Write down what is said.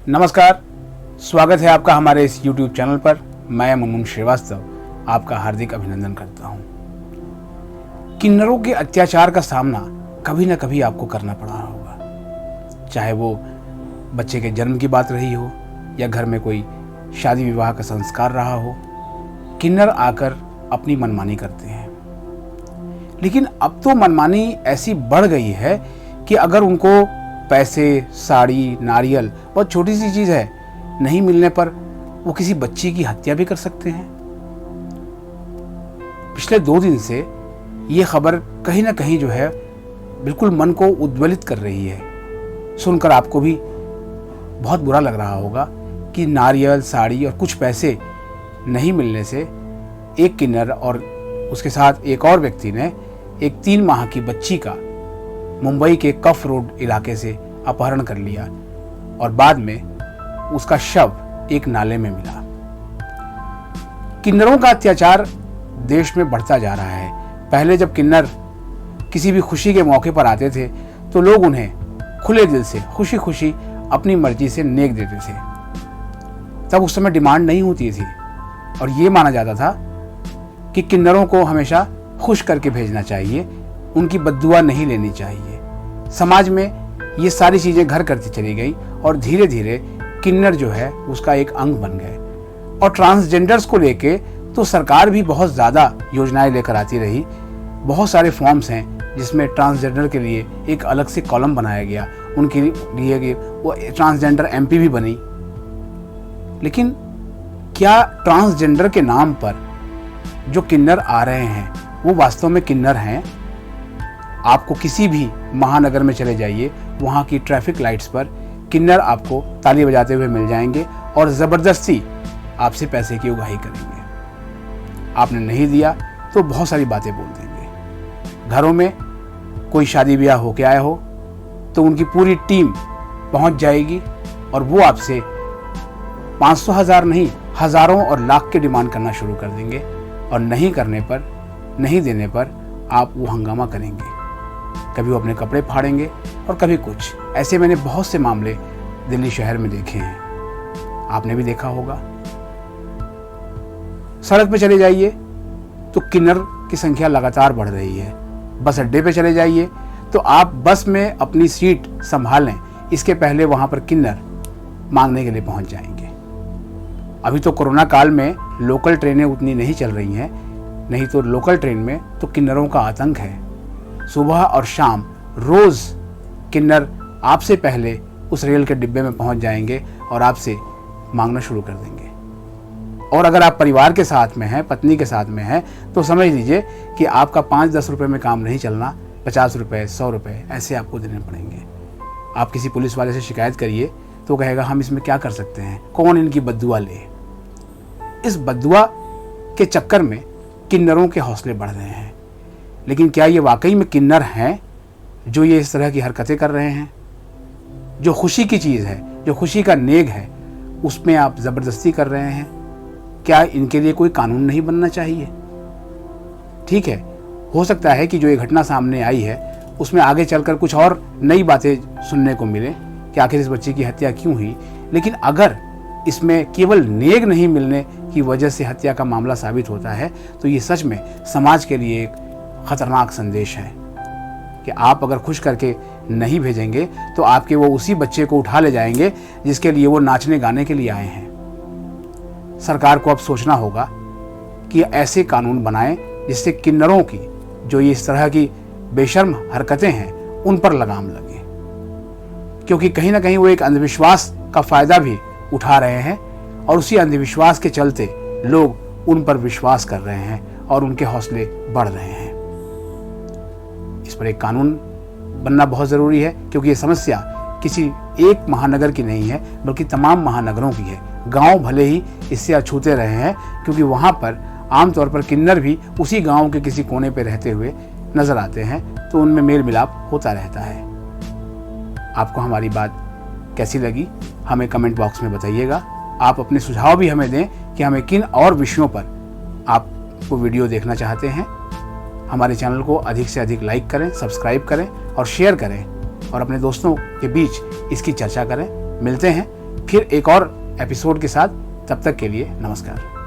नमस्कार, स्वागत है आपका हमारे इस YouTube चैनल पर। मैं मुनमुन श्रीवास्तव आपका हार्दिक अभिनंदन करता हूं। किन्नरों के अत्याचार का सामना कभी न कभी आपको करना पड़ा होगा, चाहे वो बच्चे के जन्म की बात रही हो या घर में कोई शादी विवाह का संस्कार रहा हो। किन्नर आकर अपनी मनमानी करते हैं, लेकिन अब तो मनमानी ऐसी बढ़ गई है कि अगर उनको पैसे, साड़ी, नारियल, बहुत छोटी सी चीज़ है, नहीं मिलने पर वो किसी बच्ची की हत्या भी कर सकते हैं। पिछले 2 दिन से ये खबर कहीं ना कहीं जो है बिल्कुल मन को उद्वेलित कर रही है। सुनकर आपको भी बहुत बुरा लग रहा होगा कि नारियल, साड़ी और कुछ पैसे नहीं मिलने से एक किन्नर और उसके साथ एक और व्यक्ति ने एक 3 माह की बच्ची का मुंबई के कफ रोड इलाके से अपहरण कर लिया और बाद में उसका शव एक नाले में मिला। किन्नरों का अत्याचार देश में बढ़ता जा रहा है। पहले जब किन्नर किसी भी खुशी के मौके पर आते थे तो लोग उन्हें खुले दिल से खुशी खुशी अपनी मर्जी से नेक देते थे। तब उस समय डिमांड नहीं होती थी और ये माना जाता था कि किन्नरों को हमेशा खुश करके भेजना चाहिए, उनकी बद्दुआ नहीं लेनी चाहिए। समाज में ये सारी चीज़ें घर करती चली गई और धीरे धीरे किन्नर जो है उसका एक अंग बन गए। और ट्रांसजेंडर्स को लेके तो सरकार भी बहुत ज़्यादा योजनाएं लेकर आती रही। बहुत सारे फॉर्म्स हैं जिसमें ट्रांसजेंडर के लिए एक अलग से कॉलम बनाया गया, उनके लिए कि वो ट्रांसजेंडर MP भी बनी। लेकिन क्या ट्रांसजेंडर के नाम पर जो किन्नर आ रहे हैं वो वास्तव में किन्नर हैं? आपको किसी भी महानगर में चले जाइए, वहाँ की ट्रैफिक लाइट्स पर किन्नर आपको ताली बजाते हुए मिल जाएंगे और ज़बरदस्ती आपसे पैसे की उगाही करेंगे। आपने नहीं दिया तो बहुत सारी बातें बोल देंगे। घरों में कोई शादी ब्याह होके आया हो तो उनकी पूरी टीम पहुँच जाएगी और वो आपसे 500 हज़ार नहीं, हज़ारों और लाख की डिमांड करना शुरू कर देंगे और नहीं करने पर, नहीं देने पर आप वो हंगामा करेंगे। कभी वो अपने कपड़े फाड़ेंगे और कभी कुछ। ऐसे मैंने बहुत से मामले दिल्ली शहर में देखे हैं, आपने भी देखा होगा। सड़क पे चले जाइए तो किन्नर की संख्या लगातार बढ़ रही है। बस अड्डे पे चले जाइए तो आप बस में अपनी सीट संभालें, इसके पहले वहां पर किन्नर मांगने के लिए पहुंच जाएंगे। अभी तो कोरोना काल में लोकल ट्रेनें उतनी नहीं चल रही हैं, नहीं तो लोकल ट्रेन में तो किन्नरों का आतंक है। सुबह और शाम रोज किन्नर आपसे पहले उस रेल के डिब्बे में पहुंच जाएंगे और आपसे मांगना शुरू कर देंगे। और अगर आप परिवार के साथ में हैं, पत्नी के साथ में हैं, तो समझ लीजिए कि आपका 5-10 रुपए में काम नहीं चलना, 50 रुपए, 100 रुपए ऐसे आपको देने पड़ेंगे। आप किसी पुलिस वाले से शिकायत करिए तो कहेगा हम इसमें क्या कर सकते हैं, कौन इनकी बद्दुआ ले। इस बद्दुआ के चक्कर में किन्नरों के हौसले बढ़ रहे हैं। लेकिन क्या ये वाकई में किन्नर हैं जो ये इस तरह की हरकतें कर रहे हैं? जो खुशी की चीज़ है, जो खुशी का नेग है, उसमें आप ज़बरदस्ती कर रहे हैं। क्या इनके लिए कोई कानून नहीं बनना चाहिए? ठीक है, हो सकता है कि जो ये घटना सामने आई है उसमें आगे चलकर कुछ और नई बातें सुनने को मिले कि आखिर इस बच्चे की हत्या क्यों हुई। लेकिन अगर इसमें केवल नेग नहीं मिलने की वजह से हत्या का मामला साबित होता है तो ये सच में समाज के लिए एक खतरनाक संदेश है कि आप अगर खुश करके नहीं भेजेंगे तो आपके वो उसी बच्चे को उठा ले जाएंगे जिसके लिए वो नाचने गाने के लिए आए हैं। सरकार को अब सोचना होगा कि ऐसे कानून बनाएं जिससे किन्नरों की जो ये इस तरह की बेशर्म हरकतें हैं उन पर लगाम लगे, क्योंकि कहीं ना कहीं वो एक अंधविश्वास का फायदा भी उठा रहे हैं और उसी अंधविश्वास के चलते लोग उन पर विश्वास कर रहे हैं और उनके हौसले बढ़ रहे हैं। इस पर एक कानून बनना बहुत ज़रूरी है, क्योंकि ये समस्या किसी एक महानगर की नहीं है बल्कि तमाम महानगरों की है। गांव भले ही इससे अछूते रहे हैं, क्योंकि वहां पर आमतौर पर किन्नर भी उसी गांव के किसी कोने पर रहते हुए नजर आते हैं, तो उनमें मेल मिलाप होता रहता है। आपको हमारी बात कैसी लगी हमें कमेंट बॉक्स में बताइएगा। आप अपने सुझाव भी हमें दें कि हमें किन और विषयों पर आपको वीडियो देखना चाहते हैं। हमारे चैनल को अधिक से अधिक लाइक करें, सब्सक्राइब करें और शेयर करें और अपने दोस्तों के बीच इसकी चर्चा करें। मिलते हैं फिर एक और एपिसोड के साथ। तब तक के लिए नमस्कार।